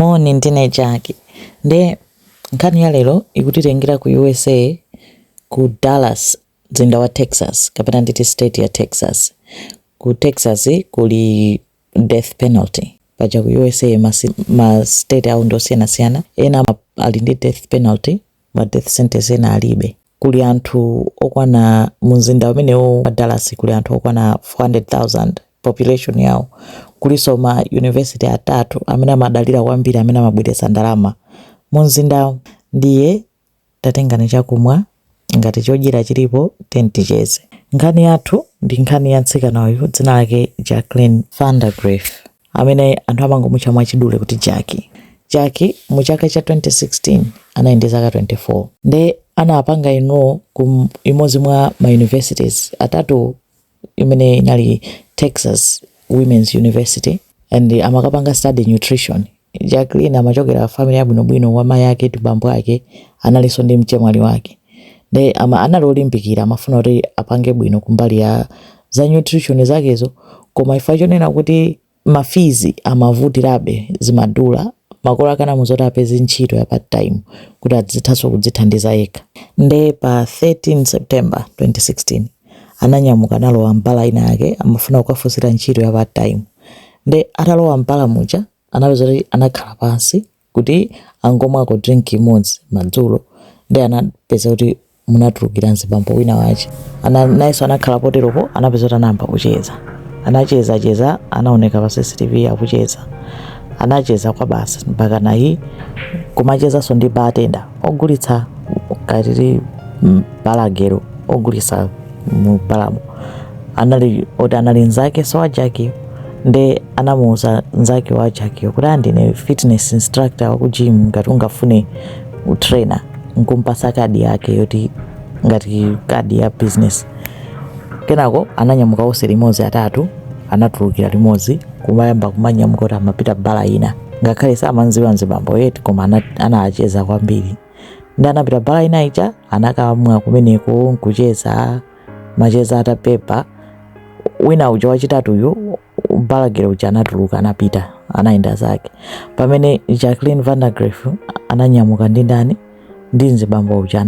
Moni ndine Jackie. Nde nkhani ya lero ikutitengera ku USA ku Dallas mzinda wa Texas kapena nditi state ya Texas. Ku Texas kuli death penalty. Paja ku USA ma state au ndosiyana ena ali ndi death penalty ma death sentence ena alibe. Kuli anthu okwana mzinda umenewo wa Dallas kuli anthu okwana 400,000 population yawo. Kuliso ma university atatu amene amadalira kwambiri amene amabweretsa ndalama mumzinda. Ndiye tatengani chakumwa ngati chodyera chilipo ticheze. Nkhani yathu ndi nkhani ya mtsikana uyu dzina lake Jacqueline Vandergriff amene anthu amangomutcha mwachidule kuti Jackie mu chaka cha 2016 anali zaka 24. Nde anapanga ino ku imodzi mwa ma universities atatu imene inali Texas Women's University and amakapanga study nutrition. Jacqueline amachokera family yabwinobwino wa mai yake ndi bambo yake analinso ndi mchemwali wake. Nde analolimbikira amafuna kuti apange bwino kumbali ya za nutrition zakezo, koma ifa chonena kuti mafizi amavutirabe zimadula makolo akana muzoti apeze ntchito ya part time kuti adzithaso kudzithandiza yekha. Nde pa 13 September 2016 ananyamuka nalowa mbala ina yake amafuna kukafunsira ntchito ya part time. Nde atalowa mbala muja anapeza kuti anakhala pansi kuti angomwako drink imodzi madzulo. Nde anapeza kuti munatulukira nzibambo wina wache nayenso anakhala poteropo anapeza kuti anayamba kucheza. Anacheza anaoneka pa CCTV akucheza. Anacheza kwa basa mpaka nayi kumacheza so ndi bartender ogulitsa katiri balagero ogulitsa mu balamo. Anali nzake so wa Jackie. Nde anamuuza nzake wa Jackie kuti ndine fitness instructor wa ku gym ngati ungafune utrainer nkumpasa kadi yake yoti ngati kadi ya business. Kenako ananyamuka onse limodzi atatu anatulukira limodzi kumayamba kumanyamuka kuti amapita bala ina ngakhale samanziwa nzibambo yetu koma anacheza kwambiri. Ndi anapita bala ina ija anakamwa kumeneko nkucheza macheza atapepa. Wina uja wachitatu uyu balagero uja anatuluka anapita anaenda zake. Pamene Jacqueline Vandergriff ananyamuka ndi ndani ndi nzibambo uja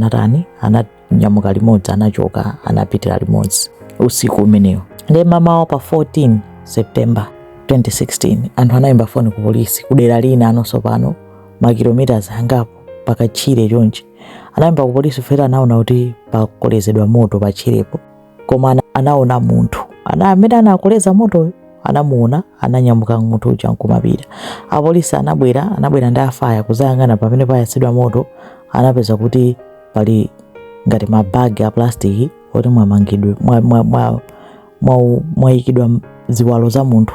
ananyamuka limodzi anachoka anapitira limodzi usiku umenewo. Nde mamawo pa 14 September 2016 anthu anayimba foni ku polisi kudera lina anonso pano makilometers angapo pakachire chonchi. Anayimba ku polisi fera anaona kuti pakolezedwa moto pachirepo, koma anaona munthu amene anakoleza moto anamuona ananyamuka munthu uja nkumapita. Apolisi anabwera ndi afaya kuzayang'ana pamene payasidwa moto. Anapeza kuti pali ngati mabagi a plastic oti mwamangidwe mwayikidwa ziwalo za munthu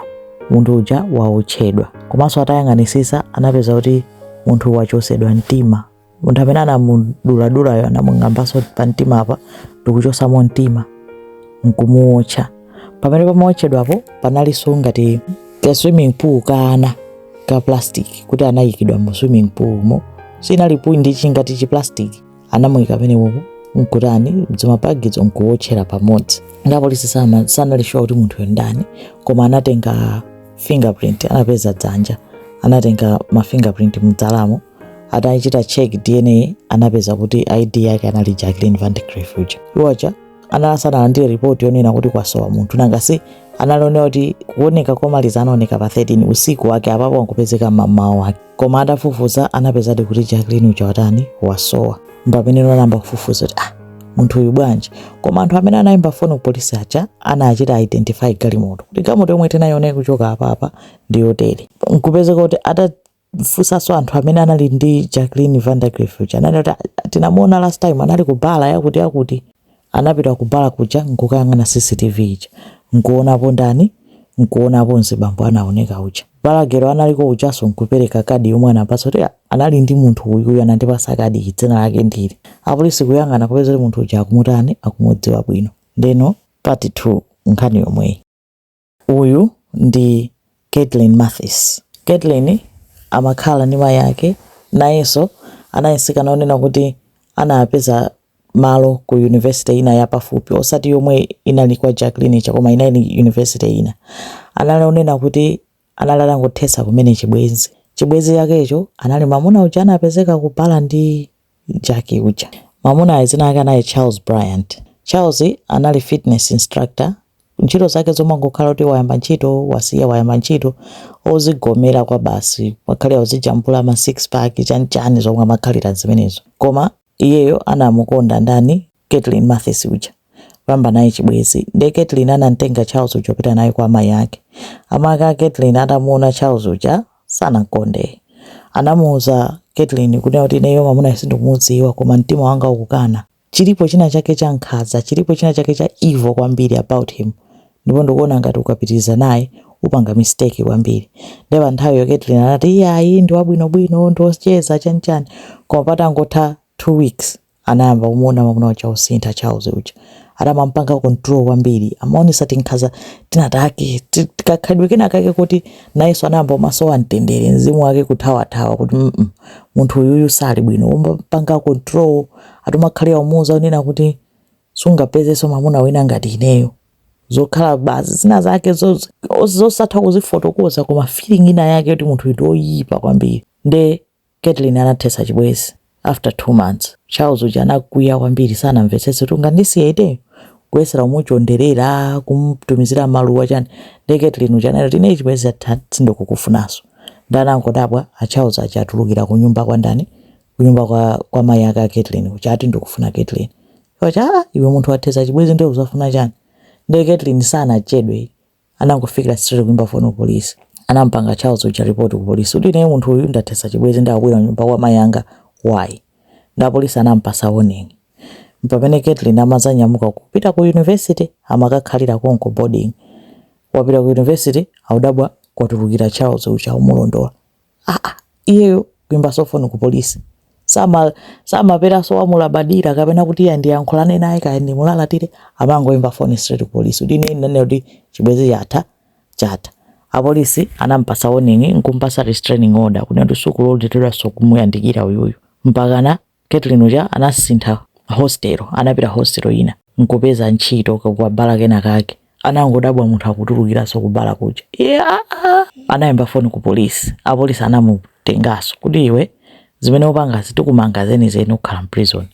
uja waotchedwa. Komanso atayang'anisisa anapeza kuti munthu wachosedwa mtima. Munthu amene anamuduladulayo anamung'ambaso pa mtima apa ndikuchosamo mtima nkumuotcha. Pamene pamuotchedwapo panalinso ngati ka swimming pool kana ka plastic kuti anayikidwa mu swimming pool mo sinalipo ndi chingati chi plastic anamuyika pamenepo nkutani mzimapagizo nkuotchera pamodzi. Nga polisi sanalishuwa kuti munthu ndani, koma anatenga fingerprint anapeza dzanja, anatenga ma fingerprint mdzalamo. Atachita check DNA anapeza kuti ID yake anali Jacqueline Vandergriff uja. Iwacha analasana ndi report yonena kuti kwasowa munthu nangasi analonera kuti kuoneka komaliza anaoneka pa 13 usiku wake apapo ankupezeka mamawa wake. Koma atafufuza anapeza kuti Jacqueline uja watani wasowa. Pamene anayamba kufufuza kuti munthu uyu bwanji. Koma anthu amene anayimba foni ku polisi aja anachita identify galimoto kuti galimoto yomwe tinayioneka kuchoka apa ndi hotel. Nkupezeka kuti atafusaso anthu amene anali ndi Jacqueline Vandergriff uja anali kuti tinamuona last time anali ku bala yakuti anapita ku bala kuja nkukayang'ana CCTV ija nkuonapo ndani nkuonapo nzibambo anaoneka uja. Balagero analiko ujaso nkupereka kadi yomwe anapasa kuti anali ndi munthu uyu anandipasa kadi dzina lake ndili. Apolisi kuyang'ana kupeza kuti munthu uja akumutani akumudziwa bwino. Ndeno part 2 nkhani yomwe. Uyu ndi Caitlin Mathis. Caitlin amakhala ndi mai yake nayenso anayeseka naonena kuti anapeza malo ku university ina yapafupi osati yomwe inali kwa Jacqueline chakoma inali university ina. Analonena kuti analala ngothesa kumene chibwenzi chibwezi yakecho anali mamuna uja anapezeka kubala ndi Jackie uja. Mamuna zina yake anali Charles Bryant. Charles anali fitness instructor. Ntchito zake zomwe ngokhala kuti wayamba ntchito wasiya wayamba ntchito ozigomera kwa basi wakhale uzijambula ma 6 pack chani zomwe amakhalira zimenezo. Koma iyeyo anamukonda ndani Kathleen Mathis uja pamba naye chibwezi. Ndi Kathleen anamtenga Charles uja kupita naye kwa amayi ake. Amayi ake Kathleen atamuona Charles uja sanamkonde. Anamuuza Kathleen kuti ineyo mamuna sindikumudziwa koma mtima wanga ukukana. Chilipo china chake cha nkhaza, chilipo china chake cha evil kwambiri about him. Ndipo ndikuona ngati ukapitiriza naye upanga mistake kwambiri. Ndipo nthawi yo Kathleen anati iyayi ndi wabwinobwino ndi wocheza chani. Koma patangotha 2 weeks anayamba kumuona mamuna uja usintha Charles uja. Atamampanga control kwambiri. Amaonesa tinkhaza tinatake tikakhalidwe kena kake kuti nayeso anayamba maso amtendere mzimu wake kuthawa kuti munthu uyuyu sali bwino. Umpanga control atumakhalira umuza unena kuti sungapezeso mamuna wina ngati ineyo. Zokhala basi zina zake zosatha kuzifotokoza koma feeling ina yake kuti munthu ndi oyipa kwambiri. Nde Kathleen anathesa chibwezi. After 2 months Charles uja anakwiya kwambiri sana mvetsetse kuti ungandisiye ite kuyesera umuchonderera kumtumizira maluwa chani. Nde Kathleen uja anati ine chibwezi sindikukufunaso. Ndanangodabwa a Charles aja atulukira ku nyumba kwa ndani ku nyumba kwa mayi ake Kathleen uja ati ndikufuna Kathleen. Wacha iwe munthu wathesa chibwezi ndio uzafuna chani. Nde Kathleen sana chedwe anangofikira straight kuimba phone police. Anampanga Charles uja report ku police kuti ine munthu uyu ndathesa chibwezi ndabwera nyumba kwa mayi anga. Why? Na polisi anampasa warning. Mpamene Kathleen amazanyamuka kupita ku university amakakhalira konko boarding. Wapita ku university audabwa kwatulukira Charles uja umulondola. Iyeyo kuimba phone ku polisi. Sama pera so amulabadira kapena kuti ya ndi yankhulane naye ka ndi mulalatire amangoimba phone straight ku polisi. Udine nene kuti chibwezi yatha chata. Apolisi anampasa warning nkumpasa restraining order kuti sukulolera so kumuyandikira uyuyu. Mpakana Kathleen uja anasintha hostel, anapita hostel ina nkupeza ntchito kwa bala kena kake. Anangodabwa munthu akutulukira so kubala kuja. Anayimba phone ku polisi. Apolisi anamutengaso kuti iwe zimene upanga zitikumanga zeni ukhala prison.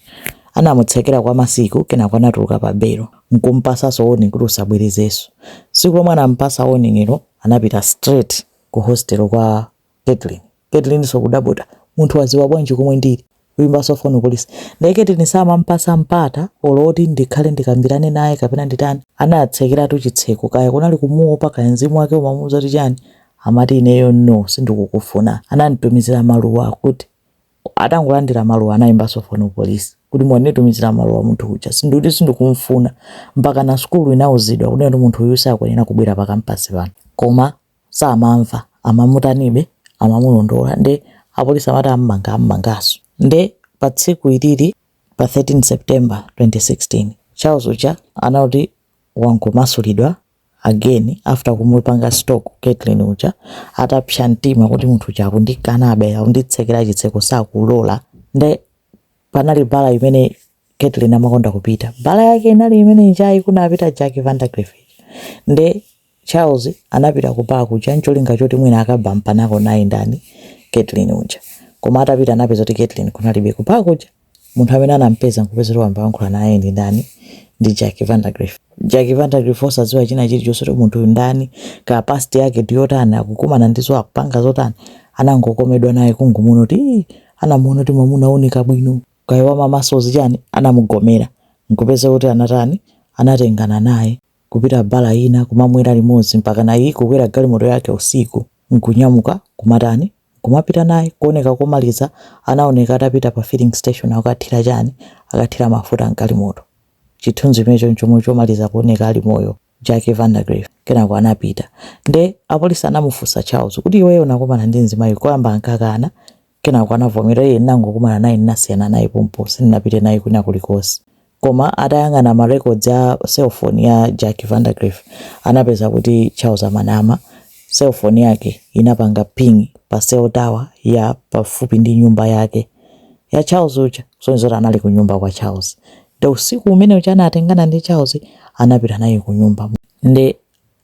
Anamutsekera kwa masiku kena kwanatuluka pa belo nkumpasa so warning kuti usabwerezeso. Siku lomwe anampasa warning ilo anapita straight ku hostel kwa Kathleen. Kathleen so kudabota munthu waziwa bwanji komwe ndili kuimba phone police. Ndeke tinisama mpasa mpata oloti ndikhale ndikambirane naye kapena nditani. Anatsekera tu chitseko kaya kunali kumuopa kaya mzimu wake umamuza kuti chani. Amati ineyo no sindikukufuna. Ananitumizira maluwa kuti atangolandira maluwa anayimba phone police kuti mwanitumizira maluwa munthu uja sindikumfuna mpaka na skulu inauzidwa kuti munthu uyu sakwenera kubwera pa campus pano. Koma samamva amamutanibe amamulondola. Nde apolisi amati ammangaso. Nde pa tsiku ilili pa 13 September 2016 Charles uja anauti wangomasulidwa again after kumupanga stock Kathleen uja atapsha mtima kuti munthu uja akundikanabe akunditsekera chitseko sakulola. Nde panali bala imene Kathleen amakonda kupita. Bala yake inali imene njai kunapita Jackie Vandergriff. Nde Charles anapita kupaka kuja ncholinga choti mwina akabampa nako naye ndani Kathleen uja. Koma atapita anapeza kuti Kathleen kunalibe kupaka kuja. Munthu amene anampeza nkupeza wamba wankhula naye ndi ndani ndi Jackie Vandergriff. Jackie Vandergriff osadziwa china chilichonse kuti munthu ndani ka past yake ndiyotani akukumana ndizo akupanga zotani. Anangokomedwa naye kungumuno kuti anamuona kuti mwamuna unika bwino kaiwa mamasozi chani anamugomera. Nkupeza kuti anatani anatengana naye kupita bala ina kumamwera limodzi mpaka naye kukwera galimoto yake usiku nkunyamuka kumatani kumapita naye kuoneka komaliza. Anaoneka atapita pa filling station akathira chani akathira mafuta mgalimoto. Chithunzi imenecho chomwe chomaliza kuoneka ali moyo Jackie Vandergriff kenako anapita. Nde apolisi anamufunsa Charles kuti iweyo unakumana ndi mzimayi kwamba ankakana kenako anavomera iye nangokumana naye nasiyana naye pompo sindinapite naye kuna kulikonse. Koma atayang'ana ma records ya cellphone ya Jackie Vandergriff anapeza kuti Charles amanama cellphone yake inapanga ping pa cell tower ya pafupi ndi nyumba yake ya Charles uja. Sonzora anali ku nyumba kwa Charles. Nde usiku umene uja anatengana ndi Charles anapita naye ku nyumba. Nde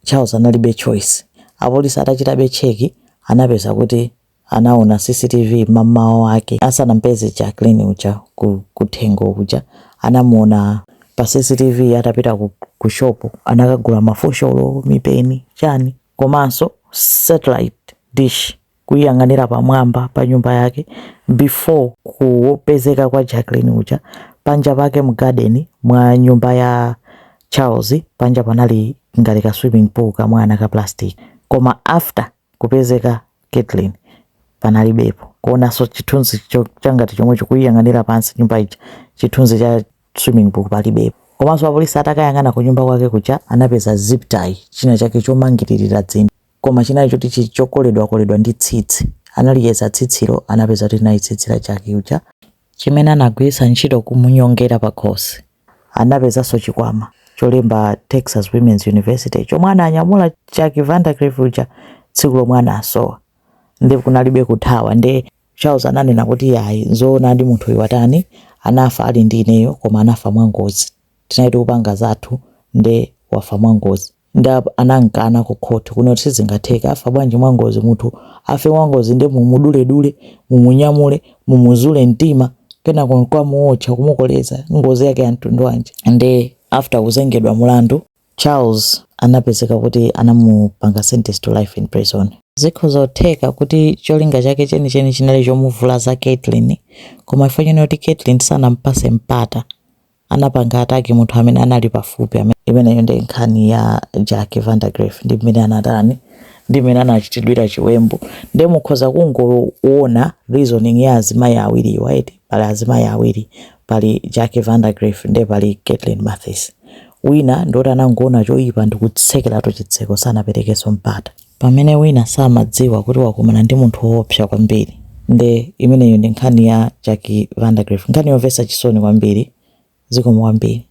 Charles analibe choice. Apolisi atachitabe cheki anapeza kuti anaona CCTV mama wake asanampeze Jacqueline uja kuthengo uja anamuona pa CCTV atapita ku shop anakagula mafosholo mipeni chani komanso satellite dish kuyang'anira pamwamba pa nyumba yake before kupezeka kwa Jacqueline uja panja pake mu garden mwa nyumba ya Charles panja panali ngati ka swimming pool kamwana ka plastic koma after kupezeka Caitlyn panalibepo kuona so chithunzi changati chomwe chikuyang'anira pansi nyumba ija chithunzi cha swimming pool palibepo komanso apolisi atakayang'ana ku nyumba kwake kuja anapeza zip tie china chake chomangiririra dzina koma chinali choti chokoledwa ndi tsitsi analiyeza tsitsilo anapeza kuti nayi tsitsira chake uja chimene anagwiritsa ntchito kumunyongera pa khosi anapezanso chikwama cholemba Texas Women's University chomwe ananyamula Jackie Vandergriff uja tsiku lomwe anasowa ndi kunalibe kuthawa ndi Charles ananena kuti yayi nzoona ndi munthu watani anafa ali ndi ineyo koma anafa mwangozi tinaiti kupanga zathu ndi wafa mwangozi nda anankana ku court kuno sizingatheka afa bwanji mwangozi munthu afe mwangozi ndi mumudule mumunyamule mumuzule mtima kena kwa muocha kumukoleza ngozi yake antundu wanje ndi after kuzengedwa mulandu Charles anapezeka kuti anamupanga sentence to life in prison zikhozotheka kuti cholinga chake cheni chinali chomuvula za Caitlyn koma ifanyo kuti Caitlyn sanampase mpata anapanga ataki munthu amene anali pafupi imene ndi nkhani ya Jackie Vandergriff ndi mmene anatani ndi mmene anachitidwira chiwembu ndi mukhoza kungoona reasoning ya azimayi awiri right pali azimayi awiri pali Jackie Vandergriff ndi pali Caitlyn Mathis wina ndoti anangoona choyipa ndi kutsekera to chitseko sanaperekeso mpata pamene wina samadziwa kuti wakumana ndi munthu woopsa kwambiri ndi imeneyo ndi nkhani ya Jackie Vandergriff nkhani yomvetsa chisoni kwambiri zikomo kwambiri